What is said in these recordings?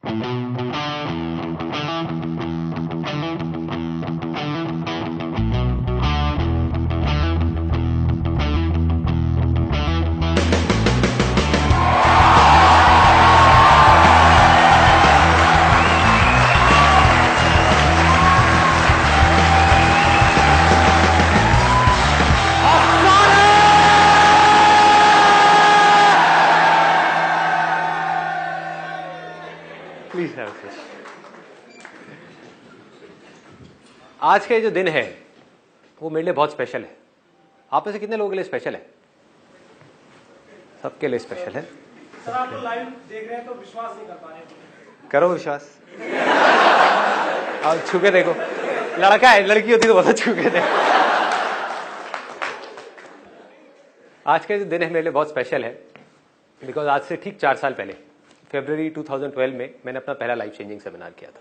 Please have this. आज का जो दिन है वो मेरे लिए बहुत स्पेशल है। आप में से कितने लोगों के लिए स्पेशल है? सबके लिए स्पेशल है। सर आप तो लाइव देख रहे हैं तो विश्वास नहीं कर पा रहे। करो विश्वास। अब छू के देखो, लड़का है, लड़की होती तो बहुत छू के देखो। आज का जो दिन है मेरे लिए बहुत स्पेशल है बिकॉज आज से ठीक 4 साल पहले फरवरी 2012 में मैंने अपना पहला लाइफ चेंजिंग सेमिनार किया था।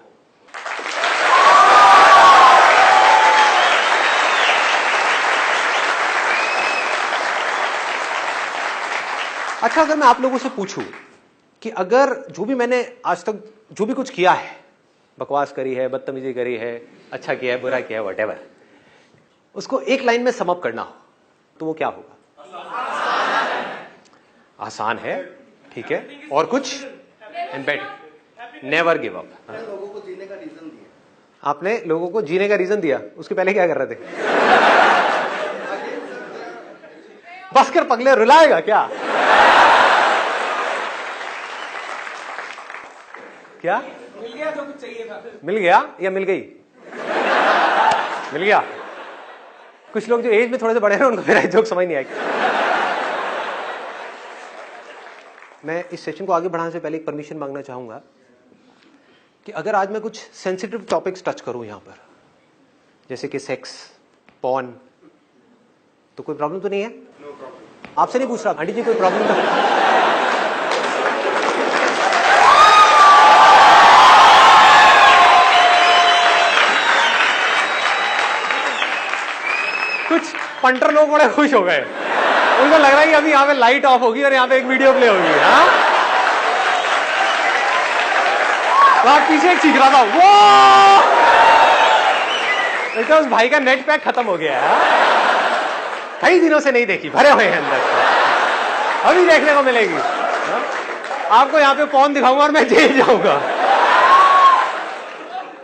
अच्छा, अगर मैं आप लोगों से पूछूं कि अगर जो भी मैंने आज तक जो भी कुछ किया है, बकवास करी है, बदतमीजी करी है, अच्छा किया है, बुरा किया है, व्हाटएवर, उसको एक लाइन में सम अप करना हो तो वो क्या होगा? आसान है, ठीक है। और कुछ? And bet never give up. लोगों को जीने का रीजन दिया। आपने लोगों को जीने का रीजन दिया, उसके पहले क्या कर रहे थे? बस कर पगले, रुलाएगा क्या? क्या मिल गया जो कुछ चाहिए था। मिल गया या मिल गई? मिल गया। कुछ लोग जो एज में थोड़े से बड़े हैं उनको मेरा जोक समझ नहीं आएगी। मैं इस सेशन को आगे बढ़ाने से पहले एक परमिशन मांगना चाहूंगा कि अगर आज मैं कुछ सेंसिटिव टॉपिक्स टच करूं यहां पर, जैसे कि सेक्स, पॉर्न, तो कोई प्रॉब्लम तो नहीं है? No problem. आपसे नहीं पूछ रहा, आंटी जी कोई प्रॉब्लम तो? कुछ पंटर लोग बड़े खुश हो गए, उनको लग रहा है कि अभी यहाँ पे लाइट ऑफ होगी और यहाँ पे एक वीडियो प्ले होगी। हाँ, वहां पीछे एक चीख रहा था, वो उस भाई का नेट पैक खत्म हो गया है। कई दिनों से नहीं देखी, भरे हुए हैं अंदर से, अभी देखने को मिलेगी। हाँ? आपको यहाँ पे पॉर्न दिखाऊंगा और मैं जेल जाऊंगा।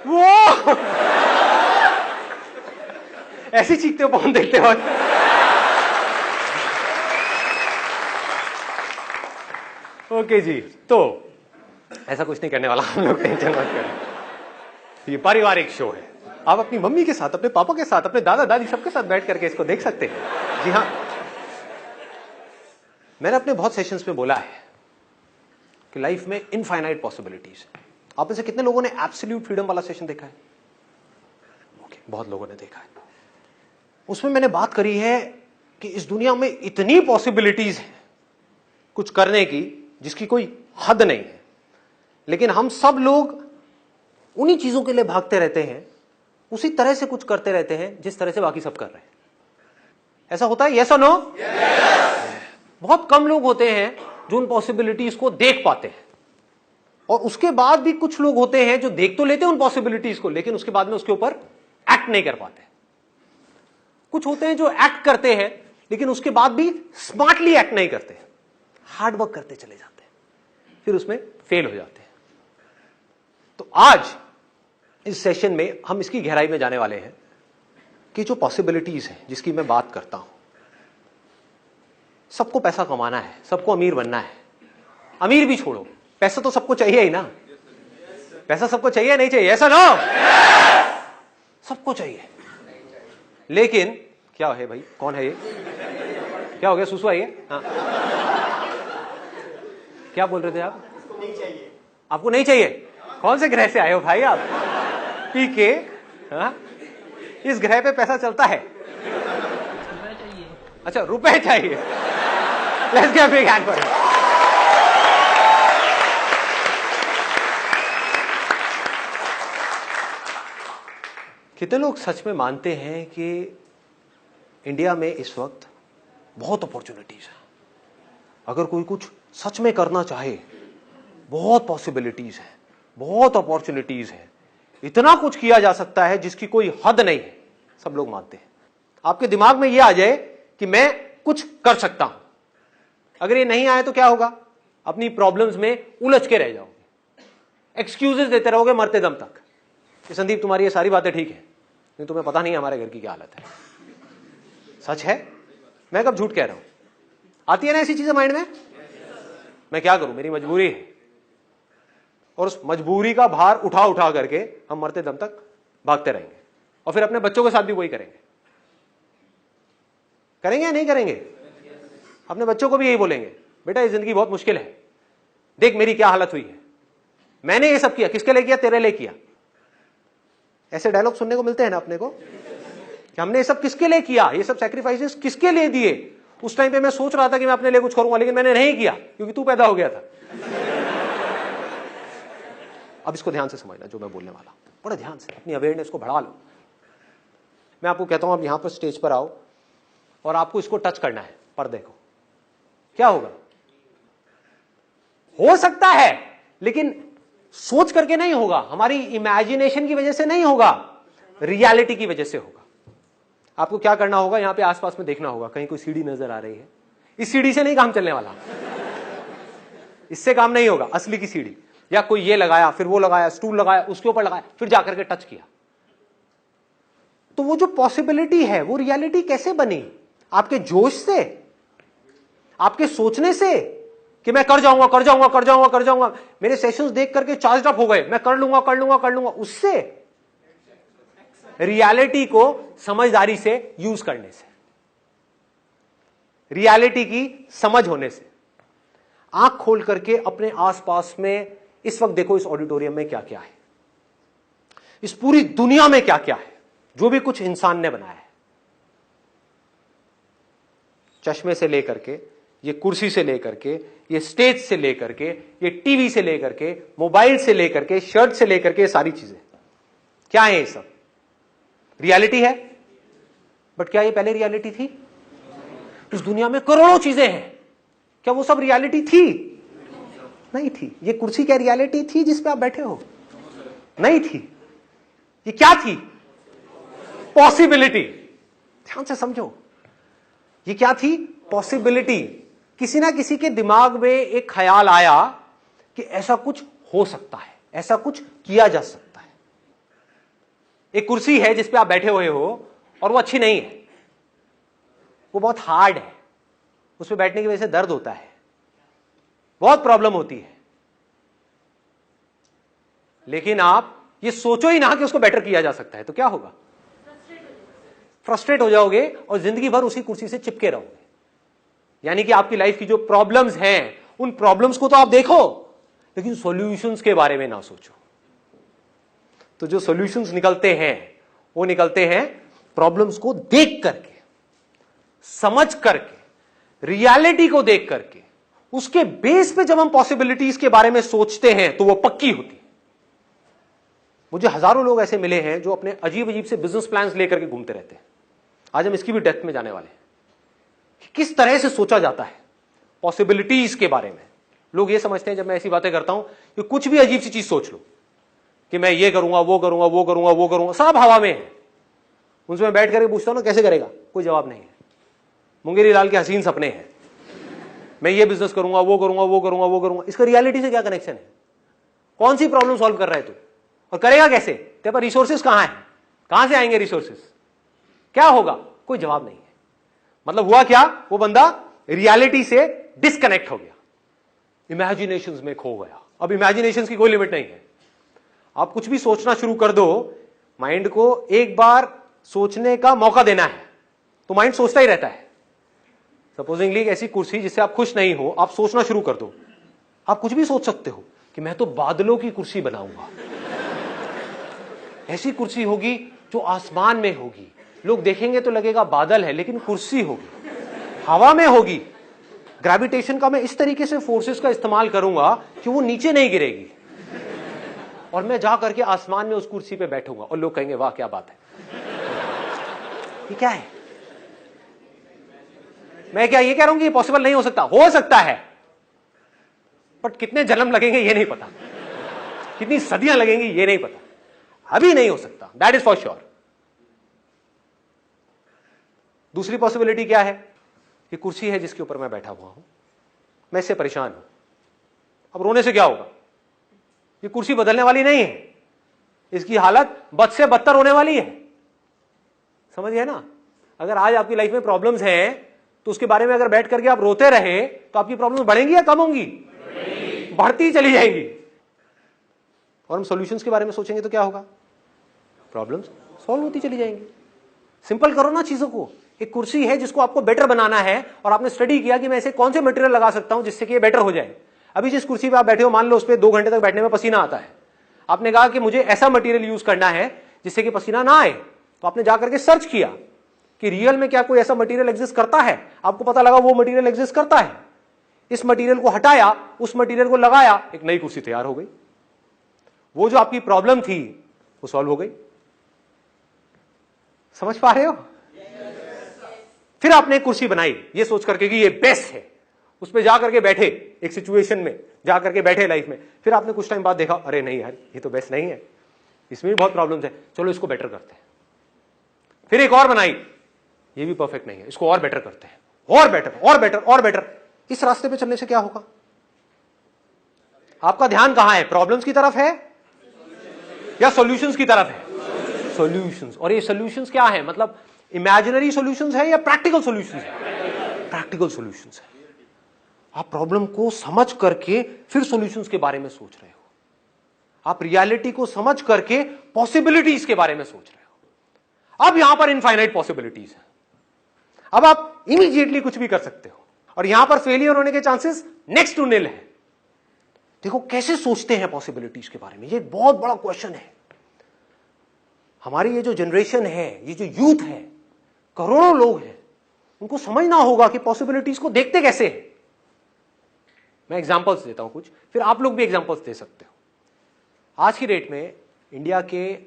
वो ऐसी चीखते हो पॉर्न देखते हो? ओके जी, तो ऐसा कुछ नहीं करने वाला हम लोग, टेंशन मत करें। ये पारिवारिक शो है, आप अपनी मम्मी के साथ, अपने पापा के साथ, अपने दादा दादी सबके साथ बैठ करके इसको देख सकते हैं। जी हाँ, मैंने अपने बहुत सेशंस में बोला है कि लाइफ में इनफाइनाइट पॉसिबिलिटीज है। आप में से कितने लोगों ने एब्सोल्यूट फ्रीडम वाला सेशन देखा है? ओके, बहुत लोगों ने देखा है। उसमें मैंने बात करी है कि इस दुनिया में इतनी पॉसिबिलिटीज हैं कुछ करने की जिसकी कोई हद नहीं है, लेकिन हम सब लोग उन्हीं चीजों के लिए भागते रहते हैं, उसी तरह से कुछ करते रहते हैं जिस तरह से बाकी सब कर रहे हैं। ऐसा होता है? यस और नो? बहुत कम लोग होते हैं जो उन पॉसिबिलिटीज को देख पाते हैं, और उसके बाद भी कुछ लोग होते हैं जो देख तो लेते हैं उन पॉसिबिलिटीज को, लेकिन उसके बाद में उसके ऊपर एक्ट नहीं कर पाते। कुछ होते हैं जो एक्ट करते हैं लेकिन उसके बाद भी स्मार्टली एक्ट नहीं करते, हार्ड वर्क करते चले जाते हैं, फिर उसमें फेल हो जाते हैं। तो आज इस सेशन में हम इसकी गहराई में जाने वाले हैं कि जो पॉसिबिलिटीज हैं जिसकी मैं बात करता हूं। सबको पैसा कमाना है, सबको अमीर बनना है। अमीर भी छोड़ो, पैसा तो सबको चाहिए ही ना। पैसा सबको चाहिए नहीं चाहिए? ऐसा ना, सबको चाहिए। लेकिन क्या है भाई, कौन है ये? क्या हो गया, सुसु आई है? हाँ, क्या बोल रहे थे आप? नहीं चाहिए। आपको नहीं चाहिए? कौन से ग्रह से आए हो भाई आप? पीके, हाँ? इस ग्रह पे पैसा चलता है? अच्छा, रुपए चाहिए। Let's give a big hand for him. कितने लोग सच में मानते हैं कि इंडिया में इस वक्त बहुत अपॉर्चुनिटीज है? अगर कोई कुछ सच में करना चाहे, बहुत पॉसिबिलिटीज है, बहुत अपॉर्चुनिटीज हैं, इतना कुछ किया जा सकता है जिसकी कोई हद नहीं है, सब लोग मानते हैं। आपके दिमाग में यह आ जाए कि मैं कुछ कर सकता हूं, अगर ये नहीं आए तो क्या होगा? अपनी प्रॉब्लम्स में उलझ के रह जाओगे, एक्सक्यूजेस देते रहोगे मरते दम तक कि संदीप तुम्हारी ये सारी बातें ठीक है, लेकिन तुम्हें पता नहीं है हमारे घर की क्या हालत है। सच है, मैं कब झूठ कह रहा हूं? आती है ना ऐसी चीजें माइंड में? मैं क्या करूं, मेरी मजबूरी है, और उस मजबूरी का भार उठा उठा करके हम मरते दम तक भागते रहेंगे, और फिर अपने बच्चों के साथ भी वही करेंगे। करेंगे या नहीं करेंगे? अपने बच्चों को भी यही बोलेंगे, बेटा ये जिंदगी बहुत मुश्किल है, देख मेरी क्या हालत हुई है, मैंने ये सब किया, किसके लिए किया? तेरे लिए किया। ऐसे डायलॉग सुनने को मिलते हैं ना अपने को कि हमने ये सब किसके लिए किया, ये सब सैक्रिफाइसेस किसके लिए दिए। उस टाइम पे मैं सोच रहा था कि मैं अपने लिए कुछ करूंगा, लेकिन मैंने नहीं किया क्योंकि तू पैदा हो गया था। अब इसको ध्यान से समझना जो मैं बोलने वाला हूं, बड़ा ध्यान से अपनी अवेयरनेस को बढ़ा लो। मैं आपको कहता हूं अब यहां पर स्टेज पर आओ और आपको इसको टच करना है, पर्दे को। क्या होगा? हो सकता है लेकिन सोच करके नहीं होगा, हमारी इमेजिनेशन की वजह से नहीं होगा, रियलिटी की वजह से होगा। आपको क्या करना होगा? यहां पे आसपास में देखना होगा, कहीं कोई सीढ़ी नजर आ रही है। इस सीढ़ी से नहीं काम चलने वाला, इससे काम नहीं होगा। असली की सीढ़ी, या कोई ये लगाया, फिर वो लगाया, स्टूल लगाया, उसके ऊपर लगाया, फिर जाकर के टच किया। तो वो जो पॉसिबिलिटी है वो रियलिटी कैसे बनी? आपके जोश से, आपके सोचने से कि मैं कर जाऊंगा कर जाऊंगा कर जाऊंगा कर जाऊंगा, मेरे सेशंस देख करके चार्ज अप हो गए, मैं कर लूंगा कर लूंगा कर लूंगा, उससे? रियलिटी को समझदारी से यूज करने से, रियलिटी की समझ होने से। आंख खोल करके अपने आसपास में इस वक्त देखो, इस ऑडिटोरियम में क्या क्या है, इस पूरी दुनिया में क्या क्या है, जो भी कुछ इंसान ने बनाया है। चश्मे से लेकर के, ये कुर्सी से लेकर के, ये स्टेज से लेकर के, ये टीवी से लेकर के, मोबाइल से लेकर के, शर्ट से लेकर के, सारी चीजें क्या है? ये सब रियलिटी है। बट क्या ये पहले रियलिटी थी? इस दुनिया में करोड़ों चीजें हैं, क्या वो सब रियलिटी थी? नहीं थी। ये कुर्सी क्या रियलिटी थी जिस पे आप बैठे हो? नहीं थी। ये क्या थी? पॉसिबिलिटी। ध्यान से समझो, ये क्या थी? पॉसिबिलिटी। किसी ना किसी के दिमाग में एक ख्याल आया कि ऐसा कुछ हो सकता है, ऐसा कुछ किया जा सकता है। एक कुर्सी है जिस पे आप बैठे हुए हो और वो अच्छी नहीं है, वो बहुत हार्ड है, उस पे बैठने की वजह से दर्द होता है, बहुत प्रॉब्लम होती है। लेकिन आप ये सोचो ही ना कि उसको बेटर किया जा सकता है, तो क्या होगा? फ्रस्ट्रेट हो जाओगे और जिंदगी भर उसी कुर्सी से चिपके रहोगे। यानी कि आपकी लाइफ की जो प्रॉब्लम्स हैं, उन प्रॉब्लम्स को तो आप देखो, लेकिन सॉल्यूशंस के बारे में ना सोचो। तो जो सॉल्यूशंस निकलते हैं वो निकलते हैं प्रॉब्लम्स को देख करके, समझ करके, रियलिटी को देख करके। उसके बेस पे जब हम पॉसिबिलिटीज के बारे में सोचते हैं तो वो पक्की होती है। मुझे हजारों लोग ऐसे मिले हैं जो अपने अजीब अजीब से बिजनेस प्लान्स लेकर के घूमते रहते हैं। आज हम इसकी भी डेप्थ में जाने वाले हैं कि किस तरह से सोचा जाता है पॉसिबिलिटीज के बारे में। लोग ये समझते हैं जब मैं ऐसी बातें करता हूं कि कुछ भी अजीब सी चीज सोच लो कि मैं ये करूंगा वो करूंगा वो करूंगा वो करूंगा, सब हवा में है। उनसे मैं बैठ करके पूछता हूं ना कैसे करेगा, कोई जवाब नहीं है। मुंगेरी लाल के हसीन सपने हैं, मैं ये बिजनेस करूंगा वो करूंगा वो करूंगा वो करूंगा। इसका रियलिटी से क्या कनेक्शन है? कौन सी प्रॉब्लम सॉल्व कर रहा है तू, और करेगा कैसे? तेरे पास रिसोर्सेस कहां है? कहां से आएंगे रिसोर्सेस? क्या होगा? कोई जवाब नहीं है। मतलब हुआ क्या? वो बंदा रियलिटी से डिस्कनेक्ट हो गया, इमेजिनेशंस में खो गया। अब इमेजिनेशंस की कोई लिमिट नहीं है। आप कुछ भी सोचना शुरू कर दो, माइंड को एक बार सोचने का मौका देना है तो माइंड सोचता ही रहता है। सपोजिंगली एक ऐसी कुर्सी जिससे आप खुश नहीं हो, आप सोचना शुरू कर दो, आप कुछ भी सोच सकते हो कि मैं तो बादलों की कुर्सी बनाऊंगा, ऐसी कुर्सी होगी जो आसमान में होगी, लोग देखेंगे तो लगेगा बादल है लेकिन कुर्सी होगी, हवा में होगी, ग्रेविटेशन का मैं इस तरीके से फोर्सेस का इस्तेमाल करूंगा कि वो नीचे नहीं गिरेगी, और मैं जा करके आसमान में उस कुर्सी पे बैठूंगा और लोग कहेंगे वाह क्या बात है। ये क्या है? मैं क्या ये कह रहा हूं कि ये पॉसिबल नहीं हो सकता है, बट कितने जन्म लगेंगे ये नहीं पता। कितनी सदियां लगेंगी ये नहीं पता, अभी नहीं हो सकता, दैट इज फॉर श्योर। दूसरी पॉसिबिलिटी क्या है? ये कुर्सी है जिसके ऊपर मैं बैठा हुआ हूं, मैं इससे परेशान हूं। अब रोने से क्या होगा? ये कुर्सी बदलने वाली नहीं है, इसकी हालत बद से बदतर होने वाली है। समझ गए ना? अगर आज आपकी लाइफ में प्रॉब्लम्स हैं तो उसके बारे में अगर बैठ करके आप रोते रहे तो आपकी प्रॉब्लम्स बढ़ेंगी या कम होंगी? बढ़ती चली जाएंगी। और हम सॉल्यूशंस के बारे में सोचेंगे तो क्या होगा? प्रॉब्लम्स सॉल्व होती चली जाएंगी। सिंपल करो ना चीजों को। एक कुर्सी है जिसको आपको बेटर बनाना है और आपने स्टडी किया कि मैं इसे कौन से मटेरियल लगा सकता हूं जिससे कि ये बेटर हो जाए। अभी जिस कुर्सी पे आप बैठे हो, मान लो उस पर 2 घंटे तक बैठने में पसीना आता है, आपने कहा कि मुझे ऐसा मटेरियल यूज करना है जिससे कि पसीना ना आए, तो आपने जाकर के सर्च किया कि रियल में क्या कोई ऐसा मटेरियल एग्जिस्ट करता है। आपको पता लगा वो मटेरियल एग्जिस्ट करता है। इस मटेरियल को हटाया, उस मटेरियल को लगाया, एक नई कुर्सी तैयार हो गई। वो जो आपकी प्रॉब्लम थी वो सॉल्व हो गई। समझ पा रहे हो? फिर आपने एक कुर्सी बनाई ये सोच करके कि ये बेस्ट है, उस पर जाकर के बैठे, एक सिचुएशन में जाकर के बैठे लाइफ में। फिर आपने कुछ टाइम बाद देखा, अरे नहीं यार ये तो बेस्ट नहीं है, इसमें भी बहुत प्रॉब्लम्स है, चलो इसको बेटर करते हैं। फिर एक और बनाई, ये भी परफेक्ट नहीं है, इसको और बेटर करते हैं, और बेटर और बेटर और बेटर। इस रास्ते पे चलने से क्या होगा? आपका ध्यान कहां है? प्रॉब्लम्स की तरफ है या सॉल्यूशंस की तरफ है? सॉल्यूशंस। और ये सॉल्यूशंस क्या है? मतलब इमेजिनरी सॉल्यूशंस है या प्रैक्टिकल सॉल्यूशंस है? प्रैक्टिकल सॉल्यूशंस है। आप प्रॉब्लम को समझ करके फिर सॉल्यूशंस के बारे में सोच रहे हो। आप रियलिटी को समझ करके पॉसिबिलिटीज के बारे में सोच रहे हो। अब यहां पर इनफाइनाइट पॉसिबिलिटीज है। अब आप इमीडिएटली कुछ भी कर सकते हो और यहां पर फेलियर होने के चांसेस नेक्स्ट टू निल है। देखो कैसे सोचते हैं पॉसिबिलिटीज के बारे में, ये एक बहुत बड़ा क्वेश्चन है। हमारी ये जो जनरेशन है, ये जो यूथ है, करोड़ों लोग हैं, उनको समझना होगा कि पॉसिबिलिटीज को देखते कैसे हैं। मैं एग्जांपल्स देता हूं कुछ, फिर आप लोग भी एग्जांपल्स दे सकते हो। आज की डेट में इंडिया के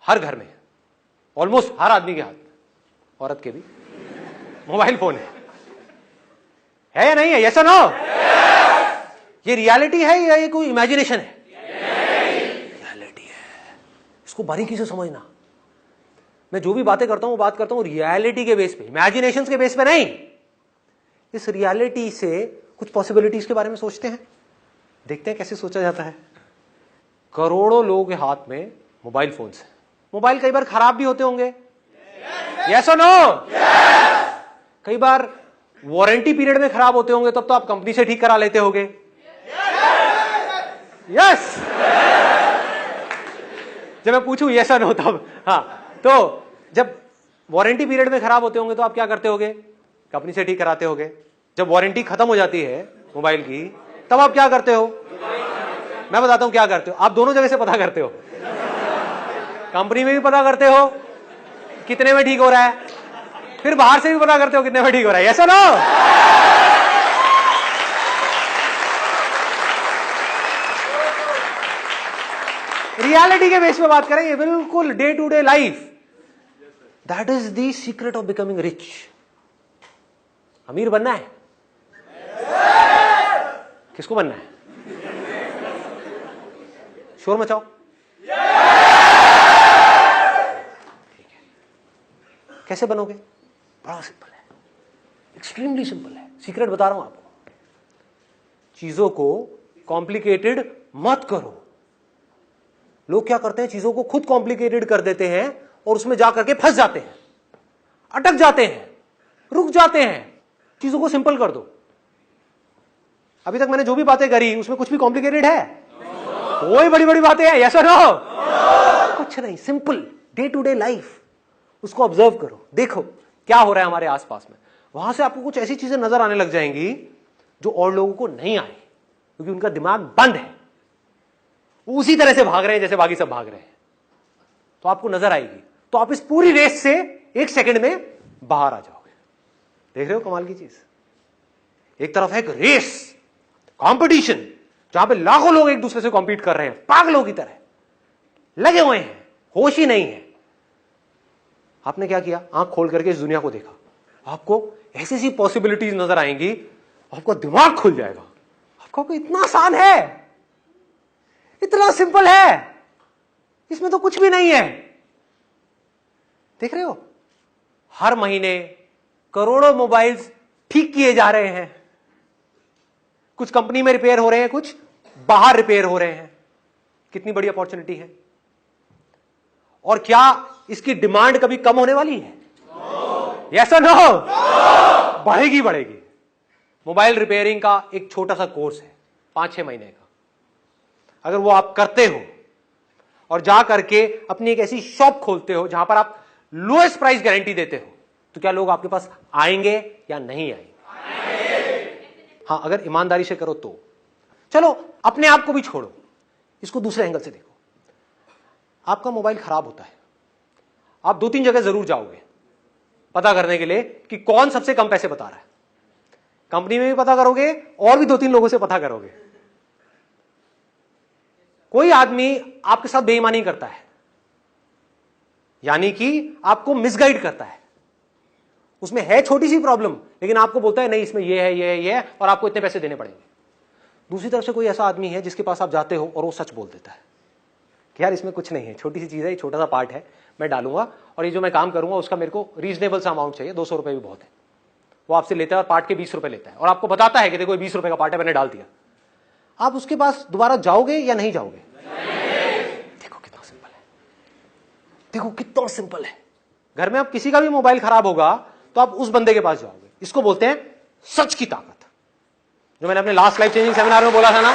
हर घर में, ऑलमोस्ट हर आदमी के हाथ में, औरत के भी, मोबाइल फोन है या नहीं है? यस और नो? ये रियलिटी है या ये कोई इमेजिनेशन है? रियलिटी है। इसको बारीकी से समझना। मैं जो भी बातें करता हूं वो बात करता हूं रियलिटी के बेस पे, इमेजिनेशन के बेस पे नहीं। इस रियलिटी से कुछ पॉसिबिलिटीज के बारे में सोचते हैं, देखते हैं कैसे सोचा जाता है। करोड़ों लोगों के हाथ में मोबाइल फोन्स हैं। मोबाइल कई बार खराब भी होते होंगे, यस और नो? कई बार वारंटी पीरियड में खराब होते होंगे, तब तो आप कंपनी से ठीक करा लेते होंगे, यस? जब मैं पूछूं यस और नो तब, हाँ, तो जब वारंटी पीरियड में खराब होते होंगे तो आप क्या करते होगे? कंपनी से ठीक कराते होगे। जब वारंटी खत्म हो जाती है मोबाइल की, तब आप क्या करते हो? मैं बताता हूं क्या करते हो। आप दोनों जगह से पता करते हो, कंपनी में भी पता करते हो कितने में ठीक हो रहा है, फिर बाहर से भी पता करते हो कितने में ठीक हो रहा है, यस और नो? रियलिटी के बेस पे बात करें, ये बिल्कुल day to day life. That is the secret of becoming rich. अमीर बनना है? किसको बनना है? शोर मचाओ। ठीक है, कैसे बनोगे? बड़ा सिंपल है, एक्सट्रीमली सिंपल है। सीक्रेट बता रहा हूं आपको। चीजों को कॉम्प्लिकेटेड मत करो। लोग क्या करते हैं? चीजों को खुद कॉम्प्लिकेटेड कर देते हैं और उसमें जाकर के फंस जाते हैं, अटक जाते हैं, रुक जाते हैं। चीजों को सिंपल कर दो। अभी तक मैंने जो भी बातें करी उसमें कुछ भी कॉम्प्लिकेटेड है? कोई बड़ी बड़ी बातें हैं, यस और नो? कुछ नहीं, simple day to day life. उसको ऑब्जर्व करो, देखो क्या हो रहा है हमारे आसपास में। वहां से आपको कुछ ऐसी चीजें नजर आने लग जाएंगी जो और लोगों को नहीं आए, क्योंकि उनका दिमाग बंद है, उसी तरह से भाग रहे हैं जैसे बाकी सब भाग रहे हैं। तो आपको नजर आएगी, तो आप इस पूरी रेस से 1 सेकंड में बाहर आ जाओगे। देख रहे हो कमाल की चीज? एक तरफ है एक रेस, कंपटीशन, जहां पे लाखों लोग एक दूसरे से कॉम्पीट कर रहे हैं, पागलों की तरह लगे हुए हैं, होश ही नहीं है। आपने क्या किया? आंख खोल करके इस दुनिया को देखा। आपको ऐसी ऐसी पॉसिबिलिटीज नजर आएंगी, आपका दिमाग खुल जाएगा। आपको इतना आसान है, इतना सिंपल है, इसमें तो कुछ भी नहीं है। देख रहे हो, हर महीने करोड़ों मोबाइल्स ठीक किए जा रहे हैं। कुछ कंपनी में रिपेयर हो रहे हैं, कुछ बाहर रिपेयर हो रहे हैं। कितनी बड़ी अपॉर्चुनिटी है। और क्या इसकी डिमांड कभी कम होने वाली है? यस और नो? बढ़ेगी बढ़ेगी। मोबाइल रिपेयरिंग का एक छोटा सा कोर्स है 5-6 महीने का। अगर वो आप करते हो और जा करके अपनी एक ऐसी शॉप खोलते हो जहां पर आप लोएस्ट प्राइस गारंटी देते हो, तो क्या लोग आपके पास आएंगे या नहीं आएंगे? हाँ, अगर ईमानदारी से करो तो। चलो अपने आप को भी छोड़ो, इसको दूसरे एंगल से देखो। आपका मोबाइल खराब होता है, आप 2-3 जगह जरूर जाओगे पता करने के लिए कि कौन सबसे कम पैसे बता रहा है। कंपनी में भी पता करोगे और भी 2-3 लोगों से पता करोगे। कोई आदमी आपके साथ बेईमानी करता है, यानी कि आपको मिसगाइड करता है। उसमें है छोटी सी प्रॉब्लम, लेकिन आपको बोलता है नहीं इसमें ये है, ये है, ये है, और आपको इतने पैसे देने पड़ेंगे। दूसरी तरफ से कोई ऐसा आदमी है जिसके पास आप जाते हो और वो सच बोल देता है कि यार इसमें कुछ नहीं है, छोटी सी चीज है, छोटा सा पार्ट है, मैं डालूंगा और ये जो मैं काम करूंगा उसका मेरे को रीजनेबल सा अमाउंट चाहिए, 200 रुपए भी बहुत है। वो आपसे लेता है और पार्ट के 20 रुपए लेता है और आपको बताता है कि देखो 20 रुपए का पार्ट है, मैंने डाल दिया। आप उसके पास दोबारा जाओगे या नहीं जाओगे? देखो कितना सिंपल है, देखो कितना सिंपल है। घर में अब किसी का भी मोबाइल खराब होगा तो आप उस बंदे के पास जाओगे। इसको बोलते हैं सच की ताकत, जो मैंने अपने लास्ट लाइफ चेंजिंग सेमिनार में बोला था ना।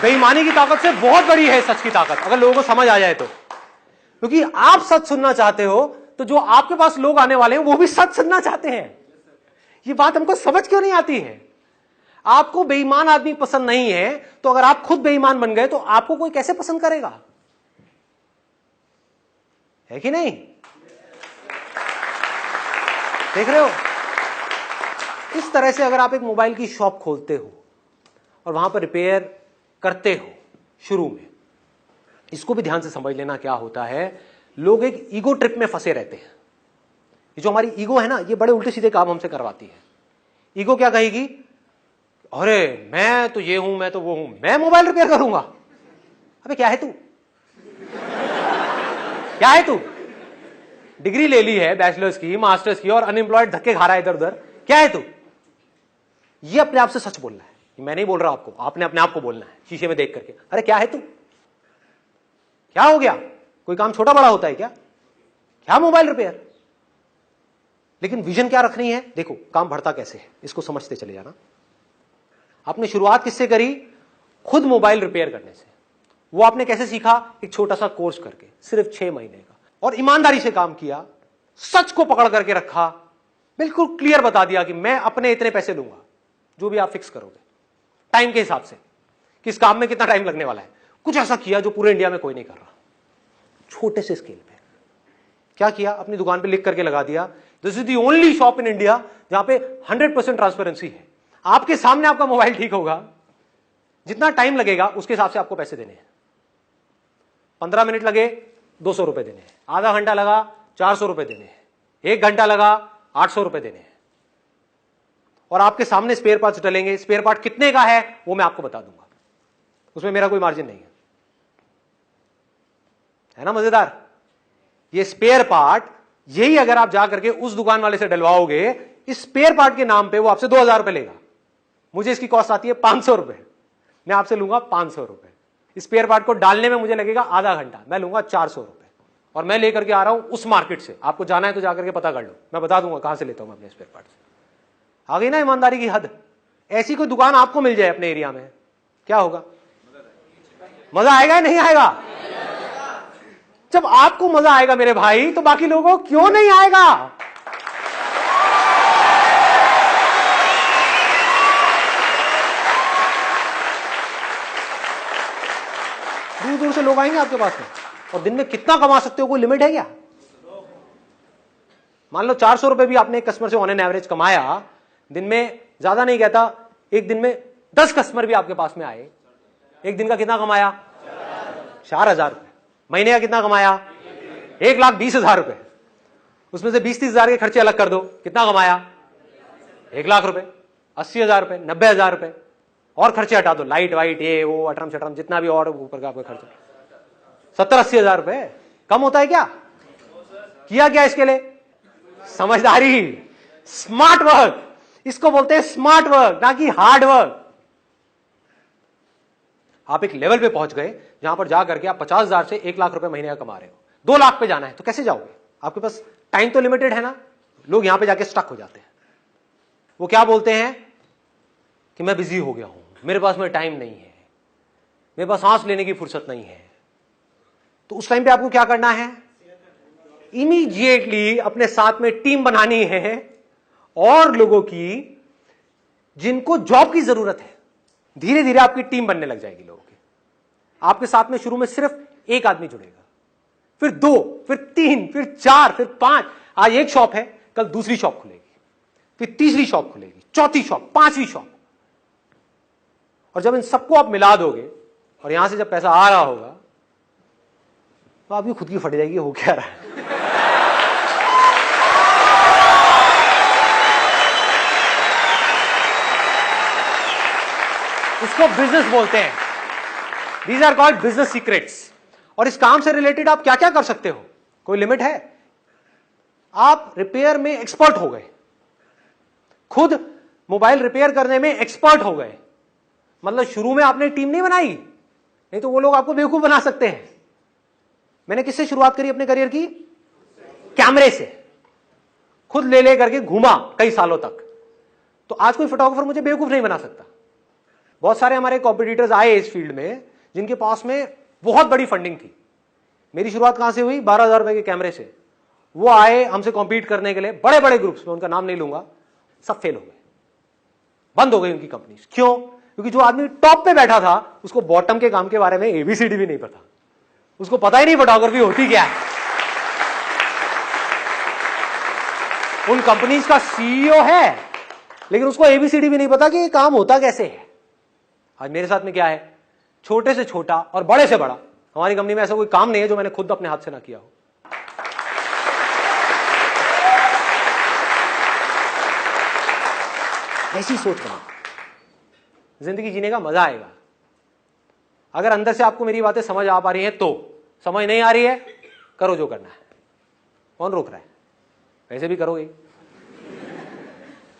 बेईमानी की ताकत से बहुत बड़ी है सच की ताकत, अगर लोगों को समझ आ जाए तो। क्योंकि आप सच सुनना चाहते हो तो जो आपके पास लोग आने वाले हैं वो भी सच सुनना चाहते हैं। ये बात हमको समझ क्यों नहीं आती है? आपको बेईमान आदमी पसंद नहीं है, तो अगर आप खुद बेईमान बन गए तो आपको कोई कैसे पसंद करेगा? है कि नहीं? देख रहे हो? इस तरह से अगर आप एक मोबाइल की शॉप खोलते हो और वहां पर रिपेयर करते हो शुरू में, इसको भी ध्यान से समझ लेना क्या होता है। लोग एक ईगो ट्रिप में फंसे रहते हैं। ये जो हमारी ईगो है ना, ये बड़े उल्टे सीधे काम हमसे करवाती है। ईगो क्या कहेगी? अरे मैं तो ये हूं, मैं तो वो हूं, मैं मोबाइल रिपेयर करूंगा। अबे क्या है तू? क्या है तू? डिग्री ले ली है, बैचलर्स की, मास्टर्स की, और अनएम्प्लॉयड धक्के खा रहा है इधर उधर। क्या है तू? ये अपने आप से सच बोलना है। मैं नहीं बोल रहा आपको, आपने अपने आप को बोलना है शीशे में देख करके। अरे क्या है तू? क्या हो गया? कोई काम छोटा बड़ा होता है क्या? क्या मोबाइल रिपेयर? लेकिन विजन क्या रखनी है? देखो काम बढ़ता कैसे है, इसको समझते चले जाना। आपने शुरुआत किससे करी? खुद मोबाइल रिपेयर करने से। वो आपने कैसे सीखा? एक छोटा सा कोर्स करके, सिर्फ 6 महीने का, और ईमानदारी से काम किया, सच को पकड़ करके रखा, बिल्कुल क्लियर बता दिया कि मैं अपने इतने पैसे लूंगा, जो भी आप फिक्स करोगे टाइम के हिसाब से, किस काम में कितना टाइम लगने वाला है। कुछ ऐसा किया जो पूरे इंडिया में कोई नहीं कर रहा, छोटे से स्केल पे। क्या किया? अपनी दुकान पे लिख करके लगा दिया, this is the only shop in India जहां पे 100% ट्रांसपेरेंसी है। आपके सामने आपका मोबाइल ठीक होगा, जितना टाइम लगेगा उसके हिसाब से आपको पैसे देने हैं। 15 मिनट लगे 200 रुपए देने हैं, आधा घंटा लगा 400 रुपए देने हैं, 1 घंटा लगा 800 रुपए देने हैं। और आपके सामने स्पेयर पार्ट्स डलेंगे। स्पेयर पार्ट कितने का है वो मैं आपको बता दूंगा, उसमें मेरा कोई मार्जिन नहीं है ना? मजेदार। ये स्पेयर पार्ट, यही अगर आप जाकर के उस दुकान वाले से डलवाओगे, इस स्पेयर पार्ट के नाम पे वो आपसे 2000 रुपए लेगा। मुझे इसकी कॉस्ट आती है 500 रुपए, मैं आपसे लूंगा 500 रुपए। स्पेयर पार्ट को डालने में मुझे लगेगा आधा घंटा, मैं लूंगा 400 रुपए, और मैं लेकर के आ रहा हूं उस मार्केट से। आपको जाना है तो जाकर के पता कर लो, मैं बता दूंगा कहां से लेता हूं मैं अपने स्पेयर पार्ट से। आ गई ना ईमानदारी की हद? ऐसी कोई दुकान आपको मिल जाए अपने एरिया में, क्या होगा? मजा आएगा या नहीं आएगा? जब आपको मजा आएगा मेरे भाई, तो बाकी लोगों को क्यों नहीं आएगा? दूर दूर से लोग आएंगे आपके पास में, और दिन में कितना कमा सकते हो कोई लिमिट है क्या? मान लो 400 रुपए भी आपने एक कस्टमर से ऑन एन एवरेज कमाया, दिन में, ज्यादा नहीं कहता, एक दिन में 10 कस्टमर भी आपके पास में आए, एक दिन का कितना कमाया? 4000 रुपए। महीने का कितना कमाया? 1,20,000 रुपए। उसमें से 20-30 हजार के खर्चे अलग कर दो, कितना कमाया? 1 लाख रुपए। 80,000 रुपए, 90,000 रुपए, और खर्चे हटा दो, लाइट वाइट ये वो अटरम शटरम जितना भी और ऊपर का आपका खर्चा, 70-80,000 रुपए कम होता है क्या? किया क्या इसके लिए? समझदारी, स्मार्ट वर्क, इसको बोलते हैं स्मार्ट वर्क, ना कि हार्ड वर्क। आप एक लेवल पे पहुंच गए जहां पर जाकर के आप 50,000 से 1 लाख रुपए महीने का कमा रहे हो, 2 लाख पे जाना है तो कैसे जाओगे? आपके पास टाइम तो लिमिटेड है ना। लोग यहां पे जाके स्टक हो जाते हैं। वो क्या बोलते हैं कि मैं बिजी हो गया हूं, मेरे पास में टाइम नहीं है, मेरे पास सांस लेने की फुर्सत नहीं है। तो उस टाइम पे आपको क्या करना है? इमीडिएटली अपने साथ में टीम बनानी है और लोगों की जिनको जॉब की जरूरत है। धीरे धीरे आपकी टीम बनने लग जाएगी लोगों की। आपके साथ में शुरू में सिर्फ एक आदमी जुड़ेगा, फिर 2, फिर 3, फिर 4, फिर 5। आज एक शॉप है, कल दूसरी शॉप खुलेगी, फिर तीसरी शॉप खुलेगी, चौथी शॉप, 5वीं शॉप। और जब इन सबको आप मिला दोगे और यहां से जब पैसा आ रहा होगा तो आपकी खुद की फट जाएगी हो क्या रहा है। इसको बिजनेस बोलते हैं। These are called business secrets. और इस काम से रिलेटेड आप क्या क्या कर सकते हो, कोई लिमिट है? आप रिपेयर में एक्सपर्ट हो गए, खुद मोबाइल रिपेयर करने में एक्सपर्ट हो गए, मतलब शुरू में आपने टीम नहीं बनाई, नहीं तो वो लोग आपको बेवकूफ बना सकते हैं। मैंने किससे शुरुआत करी अपने करियर की? कैमरे से। खुद ले ले करके घूमा कई सालों तक। तो आज कोई फोटोग्राफर मुझे बेवकूफ नहीं बना सकता। बहुत सारे हमारे कॉम्पिटिटर्स आए इस फील्ड में जिनके पास में बहुत बड़ी फंडिंग थी। मेरी शुरुआत कहां से हुई? 12,000 रुपए के कैमरे से। वो आए हमसे कॉम्पीट करने के लिए, बड़े बड़े ग्रुप्स में, उनका नाम नहीं लूंगा, सब फेल हो गए, बंद हो गई उनकी कंपनी। क्यों? क्योंकि जो आदमी टॉप पे बैठा था उसको बॉटम के काम के बारे में एबीसीडी भी नहीं पता, उसको पता ही नहीं फोटोग्राफी होती क्या है। उन कंपनीज का सीईओ है लेकिन उसको एबीसीडी भी नहीं पता कि ये काम होता कैसे है। आज मेरे साथ में क्या है? छोटे से छोटा और बड़े से बड़ा, हमारी कंपनी में ऐसा कोई काम नहीं है जो मैंने खुद अपने हाथ से ना किया हो। ऐसी सोच बना, जिंदगी जीने का मजा आएगा। अगर अंदर से आपको मेरी बातें समझ आ पा रही हैं तो, समझ नहीं आ रही है करो जो करना है, कौन रोक रहा है? वैसे भी करोगे।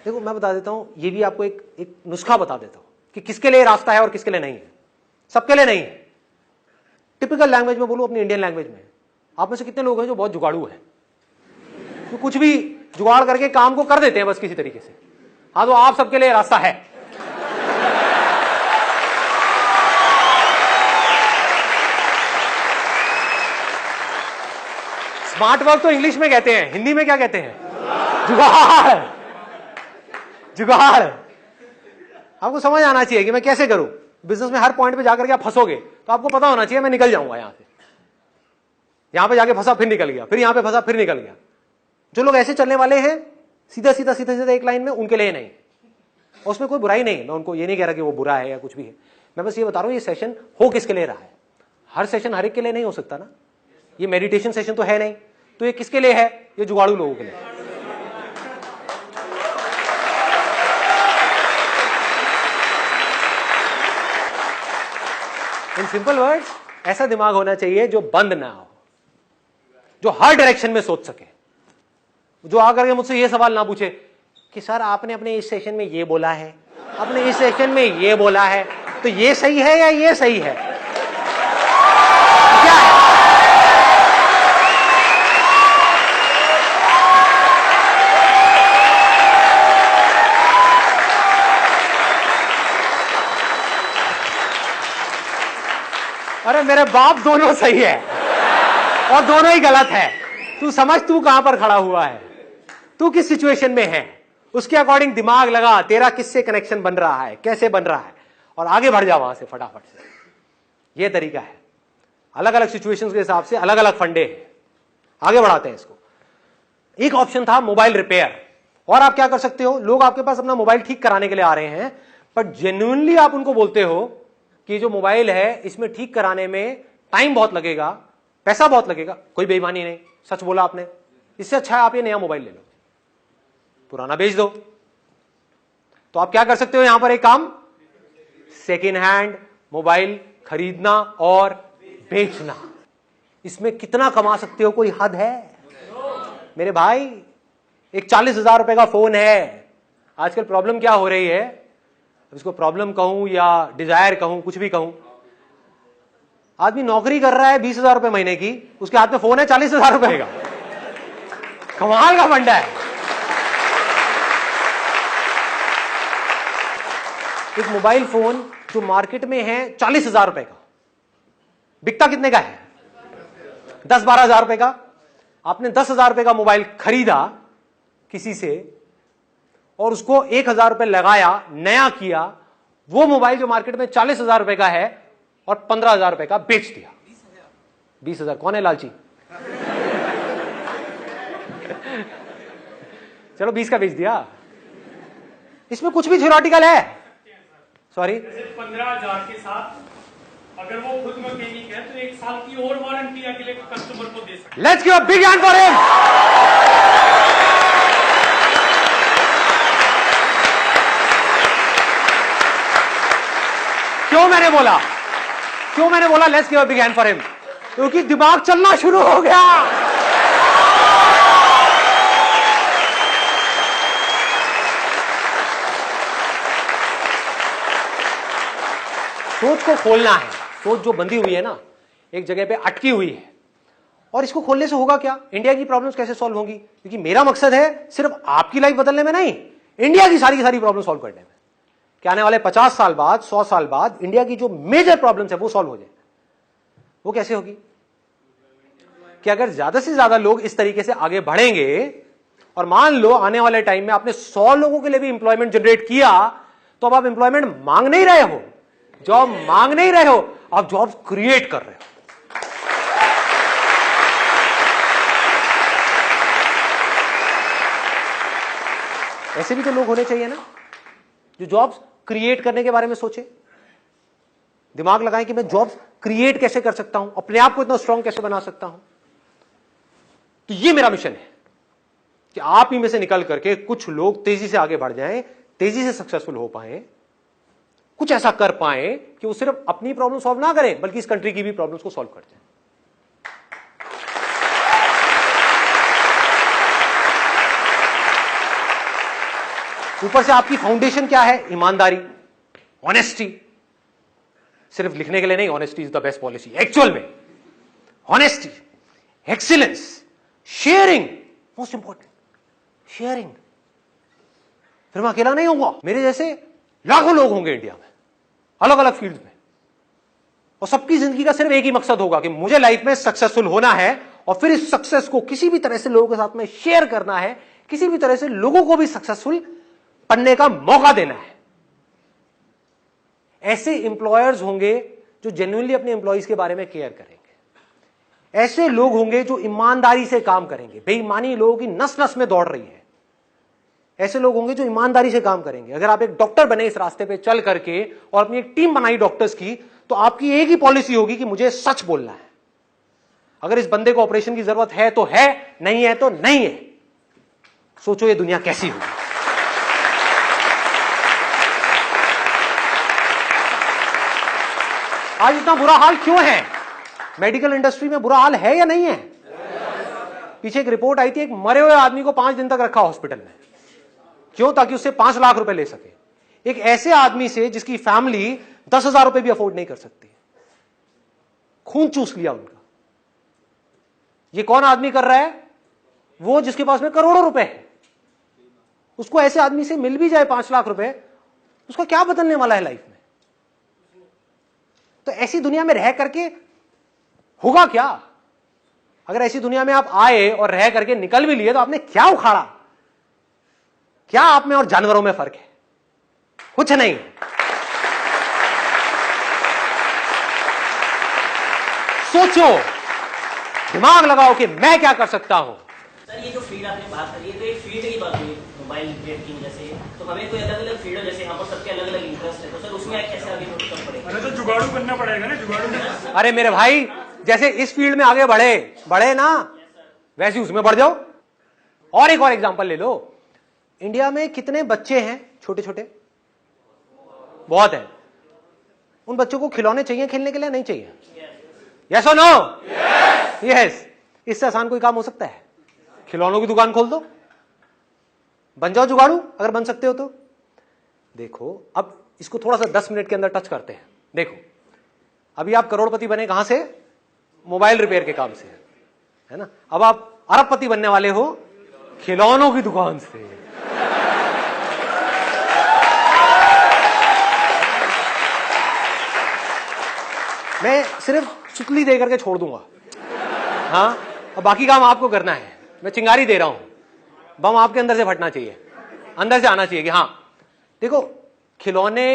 देखो मैं बता देता हूं, ये भी आपको एक नुस्खा बता देता हूं कि किसके लिए रास्ता है और किसके लिए नहीं है। सबके लिए नहीं है। टिपिकल लैंग्वेज में बोलूं, अपनी इंडियन लैंग्वेज में, आप में से कितने लोग हैं जो बहुत जुगाड़ू हैं, तो कुछ भी जुगाड़ करके काम को कर देते हैं बस किसी तरीके से? हाँ, तो आप सबके लिए रास्ता है। स्मार्ट वर्क तो इंग्लिश में कहते हैं, हिंदी में क्या कहते हैं? जुगाड़। जुगाड़। आपको समझ आना चाहिए कि मैं कैसे करूं। बिजनेस में हर पॉइंट पे जाकर के आप फंसोगे तो आपको पता होना चाहिए मैं निकल जाऊंगा यहां से। यहां पे जाके फंसा फिर निकल गया, फिर यहां पे फंसा फिर निकल गया। जो लोग ऐसे चलने वाले हैं सीधा सीधा सीधा सीधा एक लाइन में, उनके लिए नहीं। और उसमें कोई बुराई नहीं है, मैं उनको ये नहीं कह रहा कि वो बुरा है या कुछ भी है। मैं बस ये बता रहा हूं ये सेशन हो किसके लिए रहा है। हर सेशन हर एक के लिए नहीं हो सकता ना। ये मेडिटेशन सेशन तो है नहीं, तो ये किसके लिए है? ये जुगाड़ू लोगों के लिए। इन सिंपल वर्ड्स, ऐसा दिमाग होना चाहिए जो बंद ना हो, जो हर डायरेक्शन में सोच सके, जो आकर के मुझसे ये सवाल ना पूछे कि सर आपने अपने इस सेशन में ये बोला है, आपने इस सेशन में ये बोला है, तो ये सही है या ये सही है? क्या है? अरे मेरे बाप, दोनों सही है और दोनों ही गलत है। तू समझ तू कहां पर खड़ा हुआ है, तू किस सिचुएशन में है, उसके अकॉर्डिंग दिमाग लगा, तेरा किससे कनेक्शन बन रहा है, कैसे बन रहा है, और आगे बढ़ जा वहां से फटाफट से। यह तरीका है। अलग अलग सिचुएशंस के हिसाब से अलग अलग फंडे हैं, आगे बढ़ाते हैं इसको। एक ऑप्शन था मोबाइल रिपेयर। और आप क्या कर सकते हो, लोग आपके पास अपना मोबाइल ठीक कराने के लिए आ रहे हैं, बट जेन्युइनली आप उनको बोलते हो कि जो मोबाइल है इसमें ठीक कराने में टाइम बहुत लगेगा, पैसा बहुत लगेगा, कोई बेईमानी नहीं, सच बोला आपने, इससे अच्छा है आप ये नया मोबाइल ले लो, पुराना बेच दो। तो आप क्या कर सकते हो यहां पर एक काम, सेकेंड हैंड मोबाइल खरीदना और बेचना। इसमें कितना कमा सकते हो, कोई हद है मेरे भाई? एक 40,000 रुपए का फोन है। आजकल प्रॉब्लम क्या हो रही है, इसको प्रॉब्लम कहूं या डिजायर कहूं, कुछ भी कहूं, आदमी नौकरी कर रहा है 20,000 रुपए महीने की, उसके हाथ में फोन है 40,000 रुपए का। कमाल का फंडा है। एक मोबाइल फोन जो मार्केट में है 40,000 रुपए का, बिकता कितने का है? 10-12,000 रुपए का। आपने 10,000 रुपए का मोबाइल खरीदा किसी से और उसको 1,000 रुपए लगाया, नया किया, वो मोबाइल जो मार्केट में 40,000 रुपए का है और 15,000 रुपए का बेच दिया। 20,000 कौन है लालची? चलो 20 का बेच दिया। इसमें कुछ भी थ्योरेटिकल है? सॉरी, 15,000 के साथ अगर वो खुद मैकेनिक है तो 1 साल की और वारंटी अगले कस्टमर को दे सकते। Let's give a big hand for him. क्यों मैंने बोला let's give a big hand for him? क्योंकि दिमाग चलना शुरू हो गया। सोच को खोलना है। सोच जो बंधी हुई है ना, एक जगह पे अटकी हुई है, और इसको खोलने से होगा क्या? इंडिया की प्रॉब्लम्स कैसे सॉल्व होंगी? क्योंकि मेरा मकसद है सिर्फ आपकी लाइफ बदलने में नहीं, इंडिया की सारी प्रॉब्लम सॉल्व करने में। क्या आने वाले 50 साल बाद, 100 साल बाद इंडिया की जो मेजर प्रॉब्लम्स है वो सॉल्व हो जाए। वो कैसे होगी? कि अगर ज्यादा से ज्यादा लोग इस तरीके से आगे बढ़ेंगे, और मान लो आने वाले टाइम में आपने 100 लोगों के लिए भी इंप्लॉयमेंट जनरेट किया, तो अब आप इंप्लॉयमेंट मांग नहीं रहे हो, जॉब मांग नहीं रहे हो, आप जॉब क्रिएट कर रहे हो। ऐसे भी तो लोग होने चाहिए ना, जो जॉब्स क्रिएट करने के बारे में सोचे, दिमाग लगाएं कि मैं जॉब्स क्रिएट कैसे कर सकता हूं, अपने आप को इतना स्ट्रांग कैसे बना सकता हूं। तो ये मेरा मिशन है कि आप ही में से निकल करके कुछ लोग तेजी से आगे बढ़ जाएं, तेजी से सक्सेसफुल हो पाएं, कुछ ऐसा कर पाएं कि वो सिर्फ अपनी प्रॉब्लम सॉल्व ना करें बल्कि इस कंट्री की भी प्रॉब्लम्स को सॉल्व कर जाएं। ऊपर से आपकी फाउंडेशन क्या है? ईमानदारी, ऑनेस्टी। सिर्फ लिखने के लिए नहीं, honesty is the best policy. Actual में honesty, excellence, sharing, most important, sharing. फिर मैं अकेला नहीं होऊंगा, मेरे जैसे लाखों लोग होंगे इंडिया में, अलग अलग फील्ड में, और सबकी जिंदगी का सिर्फ एक ही मकसद होगा कि मुझे लाइफ में सक्सेसफुल होना है, और फिर इस सक्सेस को किसी भी तरह से लोगों के साथ में शेयर करना है, किसी भी तरह से लोगों को भी सक्सेसफुल बनने का मौका देना है। ऐसे एम्प्लॉयर्स होंगे जो जेन्युइनली अपने एम्प्लॉइज के बारे में केयर करेंगे। ऐसे लोग होंगे जो ईमानदारी से काम करेंगे। बेईमानी लोगों की नस नस में दौड़ रही है। ऐसे लोग होंगे जो ईमानदारी से काम करेंगे। अगर आप एक डॉक्टर बने इस रास्ते पे चल करके और अपनी एक टीम बनाई डॉक्टर्स की, तो आपकी एक ही पॉलिसी होगी कि मुझे सच बोलना है। अगर इस बंदे को ऑपरेशन की जरूरत है तो है, नहीं है तो नहीं है। सोचो ये दुनिया कैसी होगी। आज इतना बुरा हाल क्यों है? मेडिकल इंडस्ट्री में बुरा हाल है या नहीं है? पीछे एक रिपोर्ट आई थी, एक मरे हुए आदमी को 5 दिन तक रखा हॉस्पिटल में। क्यों? ताकि उससे 5 लाख रुपए ले सके। एक ऐसे आदमी से जिसकी फैमिली 10,000 रुपए भी अफोर्ड नहीं कर सकती। खून चूस लिया उनका। ये कौन आदमी कर रहा है? वो जिसके पास में करोड़ों रुपए है। उसको ऐसे आदमी से मिल भी जाए 5 लाख रुपए, उसका क्या बदलने वाला है लाइफ में? तो ऐसी दुनिया में रह करके होगा क्या? अगर ऐसी दुनिया में आप आए और रह करके निकल भी लिए तो आपने क्या उखाड़ा? क्या आप में और जानवरों में फर्क है? कुछ नहीं। सोचो, दिमाग लगाओ कि मैं क्या कर सकता हूं। सर ये जो फील्ड आपने बात करी है तो एक फील्ड की बात हुई मोबाइल नेटवर्किंग जैसे, तो हमें कोई अलग अलग फील्ड जैसे यहाँ पर सबके अलग अलग इंटरेस्ट है, तो सर उसमें कैसे आगे बढ़ना पड़ेगा? अरे तो जुगाड़ू बनना पड़ेगा ना, जुगाड़ू। अरे मेरे भाई, जैसे इस फील्ड में आगे बढ़े ना, वैसे उसमें बढ़ जाओ। और एक और एग्जांपल ले लो। इंडिया में कितने बच्चे हैं छोटे छोटे? बहुत है। उन बच्चों को खिलौने चाहिए खेलने के लिए, नहीं चाहिए? यस और नो? यस। इससे आसान कोई काम हो सकता है? खिलौनों की दुकान खोल दो, बन जाओ जुगाड़ू, अगर बन सकते हो तो। देखो अब इसको थोड़ा सा 10 मिनट के अंदर टच करते हैं। देखो अभी आप करोड़पति बने कहां से? मोबाइल रिपेयर के काम से, है ना। अब आप अरबपति बनने वाले हो खिलौनों की दुकान से। मैं सिर्फ चुटली दे करके छोड़ दूंगा, हाँ, और बाकी काम आपको करना है। मैं चिंगारी दे रहा हूं, बम आपके अंदर से फटना चाहिए, अंदर से आना चाहिए कि हाँ। देखो खिलौने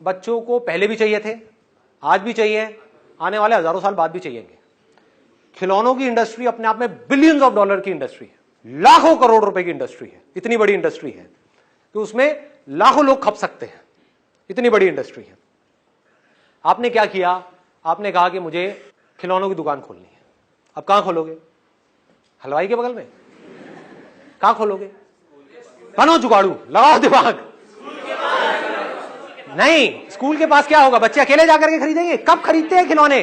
बच्चों को पहले भी चाहिए थे, आज भी चाहिए, आने वाले हजारों साल बाद भी चाहिएंगे। खिलौनों की इंडस्ट्री अपने आप में बिलियंस ऑफ डॉलर की इंडस्ट्री है, लाखों करोड़ रुपए की इंडस्ट्री है। इतनी बड़ी इंडस्ट्री है कि उसमें लाखों लोग खप सकते हैं, इतनी बड़ी इंडस्ट्री है। आपने क्या किया? आपने कहा कि मुझे खिलौनों की दुकान खोलनी है। अब कहां खोलोगे? हलवाई के बगल में? कहां खोलोगे? बनो जुगाड़ू, लगाओ दिमाग। नहीं, स्कूल के पास क्या होगा? बच्चे अकेले जाकर के खरीदेंगे? कब खरीदते हैं खिलौने?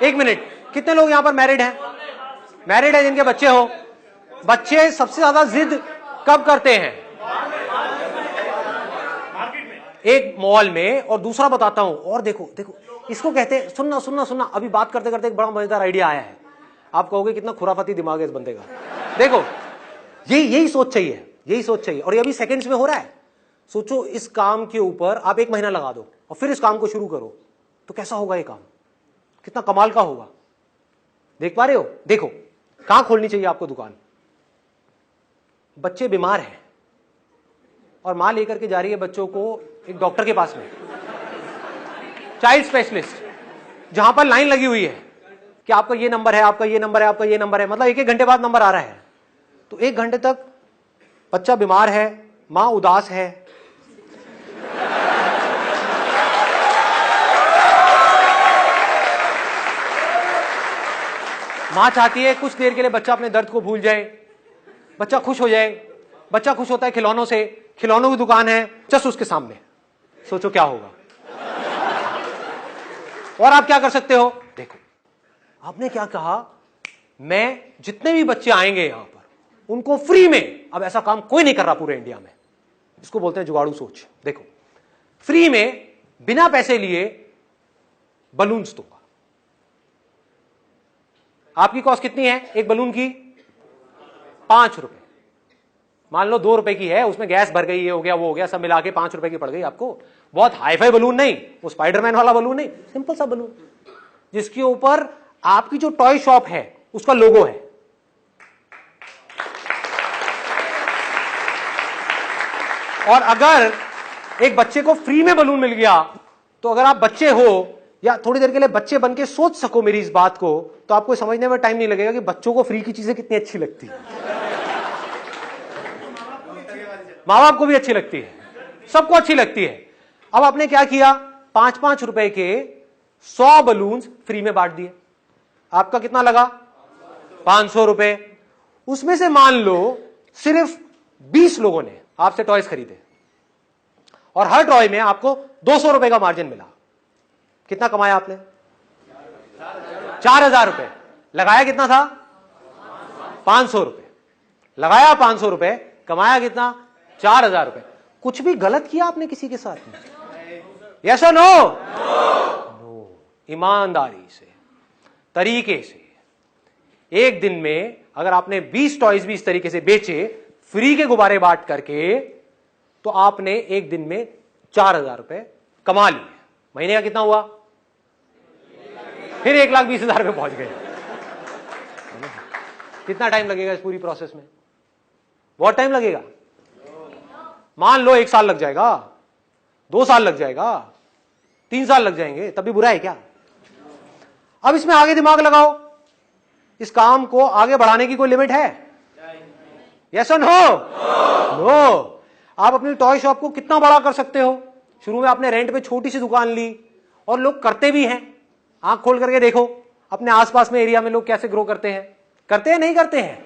एक मिनट, कितने लोग यहां पर मैरिड हैं? मैरिड है जिनके बच्चे हो? बच्चे सबसे ज्यादा जिद कब करते हैं? एक मॉल में, और दूसरा बताता हूं, और देखो देखो इसको कहते हैं, सुनना सुनना सुनना, अभी बात करते करते एक बड़ा मजेदार आइडिया आया है। आप कहोगे कितना खुराफाती दिमाग है इस बंदे का। देखो यही सोच चाहिए, यही सोच चाहिए, और ये अभी सेकंड्स में हो रहा है। सोचो इस काम के ऊपर आप 1 महीना लगा दो और फिर इस काम को शुरू करो, तो कैसा होगा ये काम? कितना कमाल का होगा। देख पा रहे हो? देखो कहां खोलनी चाहिए आपको दुकान? बच्चे बीमार हैं और मां लेकर के जा रही है बच्चों को एक डॉक्टर के पास में, चाइल्ड स्पेशलिस्ट, जहां पर लाइन लगी हुई है कि आपका ये नंबर है, आपका ये नंबर है, आपका ये नंबर है, मतलब 1-1 घंटे बाद नंबर आ रहा है। तो 1 घंटे तक बच्चा बीमार है, मां उदास है, मां चाहती है कुछ देर के लिए बच्चा अपने दर्द को भूल जाए, बच्चा खुश हो जाए। बच्चा खुश होता है खिलौनों से, खिलौनों की दुकान है जस्ट उसके सामने। सोचो क्या होगा। और आप क्या कर सकते हो? देखो आपने क्या कहा, मैं जितने भी बच्चे आएंगे यहां पर उनको फ्री में, अब ऐसा काम कोई नहीं कर रहा पूरे इंडिया में, इसको बोलते हैं जुगाड़ू सोच। देखो फ्री में बिना पैसे लिए बलून्स दूंगा। आपकी कॉस्ट कितनी है एक बलून की? 5 रुपए। मान लो 2 रुपए की है, उसमें गैस भर गई, ये हो गया वो हो गया, सब मिला के 5 रुपए की पड़ गई आपको। बहुत हाईफाई बलून नहीं, वो स्पाइडरमैन वाला बलून नहीं, सिंपल सा बलून जिसके ऊपर आपकी जो टॉय शॉप है उसका लोगो है। और अगर एक बच्चे को फ्री में बलून मिल गया, तो अगर आप बच्चे हो या थोड़ी देर के लिए बच्चे बन के सोच सको मेरी इस बात को, तो आपको समझने में टाइम नहीं लगेगा कि बच्चों को फ्री की चीजें कितनी अच्छी लगती है। माँ बाप को भी अच्छी लगती है, सबको अच्छी लगती है। अब आपने क्या किया? 5-5 रुपए के 100 बलून्स फ्री में बांट दिए। आपका कितना लगा? 500 रुपए। उसमें से मान लो सिर्फ 20 लोगों ने आपसे टॉयज खरीदे और हर टॉय में आपको 200 रुपए का मार्जिन मिला। कितना कमाया आपने? 4000 रुपए। लगाया कितना था? 500 रुपए। लगाया 500 रुपए, कमाया कितना? 4000 रुपए। कुछ भी गलत किया आपने किसी के साथ में? यस और नो? नो। ईमानदारी से, तरीके से, एक दिन में अगर आपने 20 टॉयज भी इस तरीके से बेचे, फ्री के गुब्बारे बांट करके, तो आपने एक दिन में 4000 रुपए कमा लिए। महीने का कितना हुआ? फिर 1,20,000 रुपए पहुंच गए। कितना टाइम लगेगा इस पूरी प्रोसेस में? बहुत टाइम लगेगा। मान लो 1 साल लग जाएगा, 2 साल लग जाएगा, 3 साल लग जाएंगे, तब भी बुरा है क्या? अब इसमें आगे दिमाग लगाओ, इस काम को आगे बढ़ाने की कोई लिमिट है? यस और नो? नो। आप अपनी टॉय शॉप को कितना बड़ा कर सकते हो? शुरू में आपने रेंट पे छोटी सी दुकान ली, और लोग करते भी हैं। आंख खोल करके देखो अपने आसपास में एरिया में लोग कैसे ग्रो करते हैं। करते हैं नहीं करते हैं?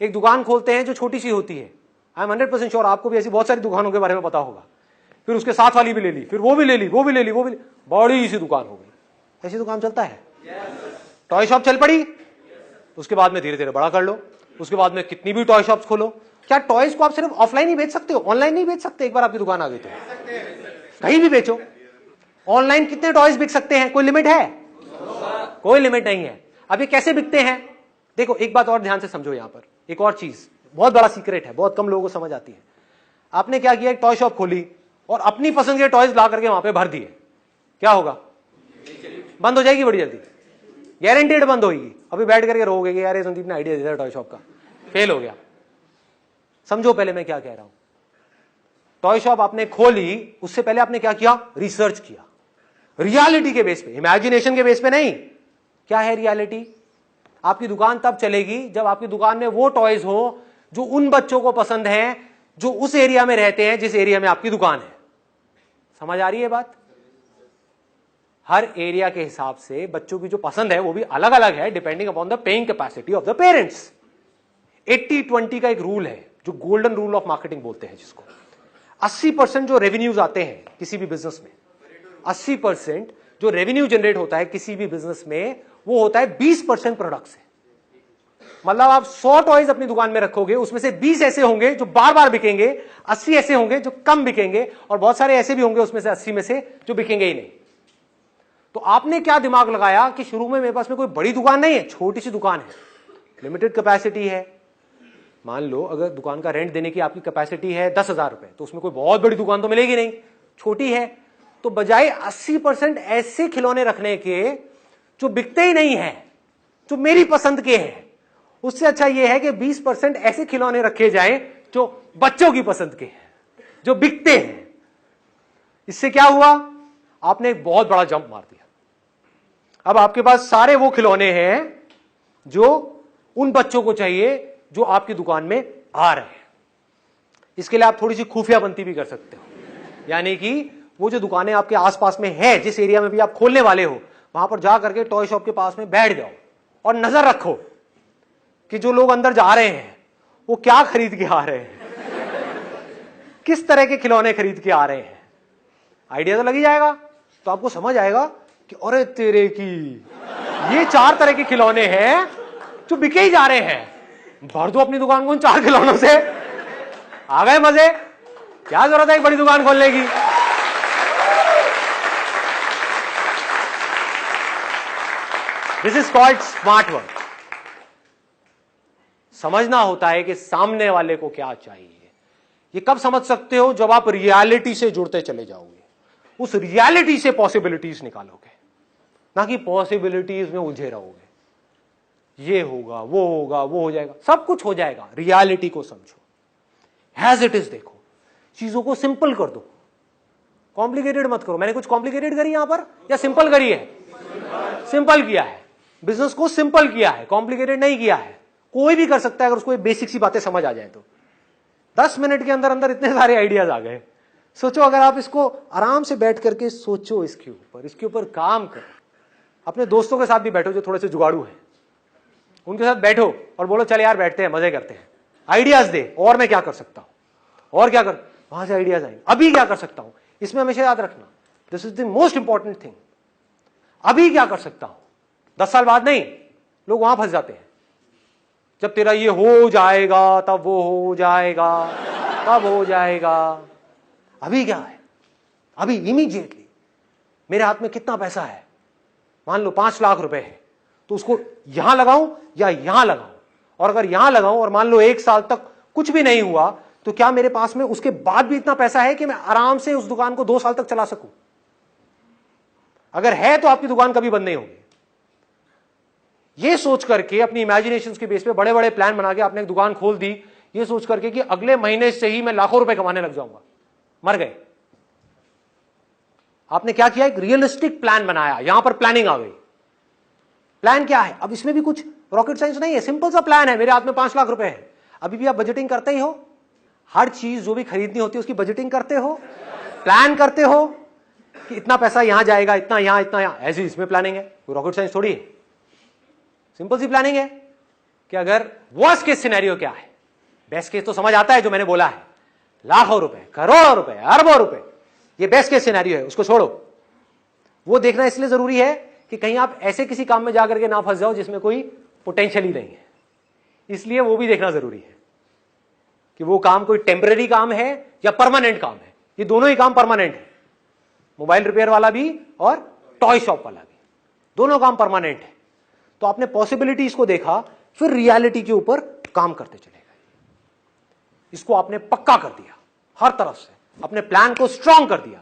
एक दुकान खोलते हैं जो छोटी सी होती है। आई एम 100% श्योर आपको भी ऐसी बहुत सारी दुकानों के बारे में पता होगा फिर उसके साथ वाली भी ले ली, फिर वो भी ले ली, वो भी ले ली, वो भी बड़ी सी दुकान हो गई। ऐसी दुकान चलता है। टॉय शॉप चल पड़ी, उसके बाद में धीरे धीरे बड़ा कर लो, उसके बाद में कितनी भी टॉय शॉप्स खोलो। क्या टॉयज को आप सिर्फ ऑफलाइन ही बेच सकते हो, ऑनलाइन नहीं बेच सकते? एक बार आपकी दुकान आ गई तो कहीं भी बेचो। ऑनलाइन कितने टॉयज बिक सकते हैं? कोई लिमिट है? कोई लिमिट नहीं है। अब ये कैसे बिकते हैं? देखो एक बात और ध्यान से समझो, यहां पर एक और चीज बहुत बड़ा सीक्रेट है, बहुत कम लोगों को समझ आती है। आपने क्या किया, एक टॉय शॉप खोली और अपनी पसंद के टॉयज ला करके वहां पे भर दिए, क्या होगा? बंद हो जाएगी बड़ी जल्दी, गारंटेड बंद होगी। अभी बैठ करके रोगे कि यार संदीप ने आइडिया दिया टॉय शॉप का, फेल हो गया। समझो पहले मैं क्या कह रहा हूं। टॉय शॉप आपने खोली, उससे पहले आपने क्या किया? रिसर्च किया, रियलिटी के बेस पे, इमेजिनेशन के बेस पे नहीं। क्या है रियलिटी? आपकी दुकान तब चलेगी जब आपकी दुकान में वो टॉयज हो जो उन बच्चों को पसंद हैं जो उस एरिया में रहते हैं जिस एरिया में आपकी दुकान है। समझ आ रही है बात? हर एरिया के हिसाब से बच्चों की जो पसंद है वो भी अलग अलग है, depending upon the paying capacity of the parents. 80-20 का एक रूल है जो गोल्डन रूल ऑफ मार्केटिंग बोलते हैं, जिसको 80% जो रेवेन्यूज आते हैं किसी भी बिजनेस में, 80% जो रेवेन्यू जनरेट होता है किसी भी बिजनेस में, वो होता है 20% प्रोडक्ट से। मतलब आप 100 टॉयज अपनी दुकान में रखोगे, उसमें से 20 ऐसे होंगे जो बार बार बिकेंगे, 80 ऐसे होंगे जो कम बिकेंगे, और बहुत सारे ऐसे भी होंगे उसमें से 80 में से जो बिकेंगे ही नहीं। तो आपने क्या दिमाग लगाया कि शुरू में मेरे पास में कोई बड़ी दुकान नहीं है, छोटी सी दुकान है, लिमिटेड कैपेसिटी है। मान लो अगर दुकान का रेंट देने की आपकी कैपेसिटी है 10,000 रुपए, तो उसमें कोई बहुत बड़ी दुकान तो मिलेगी नहीं, छोटी है। तो बजाय 80% ऐसे खिलौने रखने के जो बिकते ही नहीं है, जो मेरी पसंद के हैं, उससे अच्छा यह है कि 20% ऐसे खिलौने रखे जाएं जो बच्चों की पसंद के हैं, जो बिकते हैं। इससे क्या हुआ? आपने एक बहुत बड़ा जंप मार दिया। अब आपके पास सारे वो खिलौने हैं जो उन बच्चों को चाहिए जो आपकी दुकान में आ रहे हैं। इसके लिए आप थोड़ी सी खुफियाबंदी भी कर सकते हो, यानी कि वो जो दुकानें आपके आसपास में है, जिस एरिया में भी आप खोलने वाले हो, वहां पर जा करके टॉय शॉप के पास में बैठ जाओ और नजर रखो कि जो लोग अंदर जा रहे हैं वो क्या खरीद के आ रहे हैं, किस तरह के खिलौने खरीद के आ रहे हैं। आइडिया तो लग ही जाएगा। तो आपको समझ आएगा कि अरे तेरे की, ये 4 तरह के खिलौने हैं जो बिके ही जा रहे हैं, भर दो अपनी दुकान को उन 4 खिलौनों से। आ गए मजे? क्या जरूरत है एक बड़ी दुकान खोलने की? This is called smart work. समझना होता है कि सामने वाले को क्या चाहिए। ये कब समझ सकते हो? जब आप रियलिटी से जुड़ते चले जाओगे, उस रियलिटी से पॉसिबिलिटीज निकालोगे, ना कि पॉसिबिलिटीज में उलझे रहोगे। ये होगा, वो होगा, वो हो जाएगा, सब कुछ हो जाएगा। रियलिटी को समझो, हैज इट इज देखो, चीजों को सिंपल कर दो, कॉम्प्लिकेटेड मत करो। मैंने कुछ कॉम्प्लिकेटेड करी यहां पर या सिंपल करी है? सिंपल किया है, बिजनेस को सिंपल किया है, कॉम्प्लिकेटेड नहीं किया है। कोई भी कर सकता है अगर उसको ये बेसिक सी बातें समझ आ जाए तो। 10 मिनट के अंदर अंदर इतने सारे आइडियाज आ गए। सोचो अगर आप इसको आराम से बैठ करके सोचो, इसके ऊपर काम करो। अपने दोस्तों के साथ भी बैठो जो थोड़े से जुगाड़ू हैं, उनके साथ बैठो और बोलो चल यार बैठते हैं, मजे करते हैं, आइडियाज दे, और मैं क्या कर सकता हूं, और क्या कर, वहां से आइडियाज आएंगे। अभी क्या कर सकता हूं, इसमें हमेशा याद रखना, this is the most important thing. अभी क्या कर सकता हूं, 10 साल बाद नहीं। लोग वहां फंस जाते हैं, जब तेरा ये हो जाएगा तब वो हो जाएगा, तब हो जाएगा। अभी क्या है? अभी इमीडिएटली मेरे हाथ में कितना पैसा है, मान लो 5 लाख रुपए है, तो उसको यहां लगाऊं या यहां लगाऊं? और अगर यहां लगाऊं और मान लो 1 साल तक कुछ भी नहीं हुआ, तो क्या मेरे पास में उसके बाद भी इतना पैसा है कि मैं आराम से उस दुकान को 2 साल तक चला सकूं? अगर है तो आपकी दुकान कभी बंद नहीं होगी। ये सोच करके अपनी इमेजिनेशंस के बेस पे बड़े बड़े प्लान बना के आपने एक दुकान खोल दी, ये सोच करके कि अगले महीने से ही मैं लाखों रुपए कमाने लग जाऊंगा, मर गए। आपने क्या किया? एक रियलिस्टिक प्लान बनाया, यहां पर प्लानिंग आ गई। प्लान क्या है? अब इसमें भी कुछ रॉकेट साइंस नहीं है, सिंपल सा प्लान है। मेरे हाथ में 5 लाख रुपए है, अभी भी आप बजटिंग करते ही हो, हर चीज जो भी खरीदनी होती है उसकी बजटिंग करते हो, प्लान करते हो कि इतना पैसा यहां जाएगा, इतना यहां, इतना यहां। ऐसी इसमें प्लानिंग है, कोई रॉकेट साइंस थोड़ी है, सिंपल सी प्लानिंग है कि अगर वर्स्ट केस सिनेरियो क्या है, बेस्ट केस तो समझ आता है जो मैंने बोला है, लाखों रुपए, करोड़ों रुपए, अरबों रुपए, ये बेस्ट केस सिनेरियो है, उसको छोड़ो। वो देखना इसलिए जरूरी है कि कहीं आप ऐसे किसी काम में जाकर के ना फंस जाओ जिसमें कोई पोटेंशियल ही नहीं है, इसलिए वो भी देखना जरूरी है कि वो काम कोई टेम्पररी काम है या परमानेंट काम है। ये दोनों ही काम परमानेंट है, मोबाइल रिपेयर वाला भी और टॉय शॉप वाला भी, दोनों काम परमानेंट है। तो आपने पॉसिबिलिटीज को देखा, फिर रियलिटी के ऊपर काम करते चले गए। इसको आपने पक्का कर दिया, हर तरफ से अपने प्लान को स्ट्रांग कर दिया।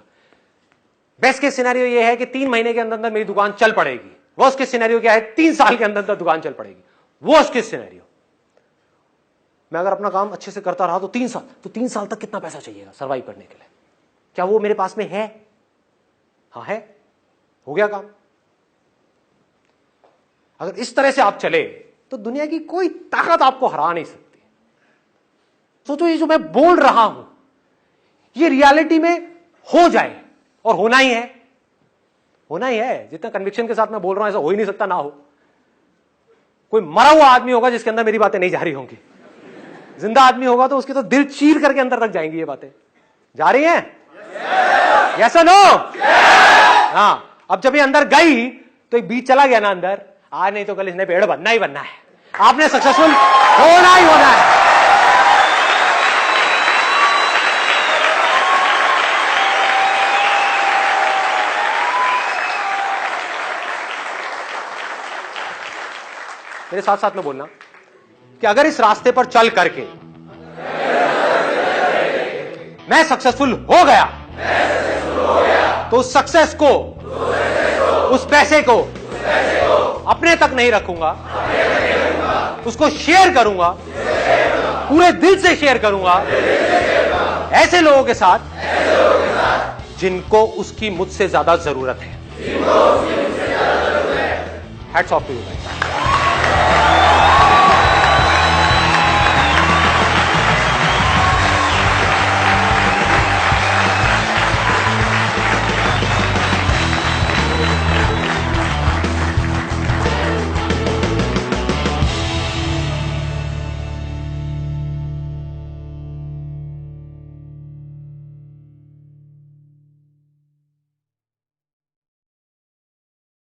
बेस्ट केस सिनेरियो ये है कि 3 महीने के अंदर अंदर मेरी दुकान चल पड़ेगी। वर्स्ट केस सिनेरियो क्या है, 3 साल के अंदर अंदर दुकान चल पड़ेगी। वर्स्ट केस सिनेरियो, मैं अगर अपना काम अच्छे से करता रहा तो 3 साल तक कितना पैसा चाहिएगा सर्वाइव करने के लिए? क्या वो मेरे पास में है? हाँ है, हो गया काम। अगर इस तरह से आप चले तो दुनिया की कोई ताकत आपको हरा नहीं सकती। सोचो, ये जो मैं बोल रहा हूं ये रियलिटी में हो जाए, और होना ही है, होना ही है। जितना कन्विक्शन के साथ मैं बोल रहा हूं ऐसा हो ही नहीं सकता ना हो। कोई मरा हुआ आदमी होगा जिसके अंदर मेरी बातें नहीं जा रही होंगी, जिंदा आदमी होगा तो उसके तो दिल चीर करके अंदर तक जाएंगी ये बातें। जा रही हैं? यस और नो? हाँ, अब जब ये अंदर गई तो एक बीज चला गया ना अंदर, आज नहीं तो कल इसने पेड़ बनना ही बनना है। आपने सक्सेसफुल होना ही होना है। मेरे साथ साथ में बोलना कि अगर इस रास्ते पर चल करके मैं सक्सेसफुल हो गया तो उस सक्सेस को, उस पैसे को अपने तक नहीं रखूंगा, उसको शेयर करूंगा, पूरे दिल से शेयर करूंगा ऐसे लोगों के साथ जिनको उसकी मुझसे ज्यादा जरूरत है। Hats off to you guys.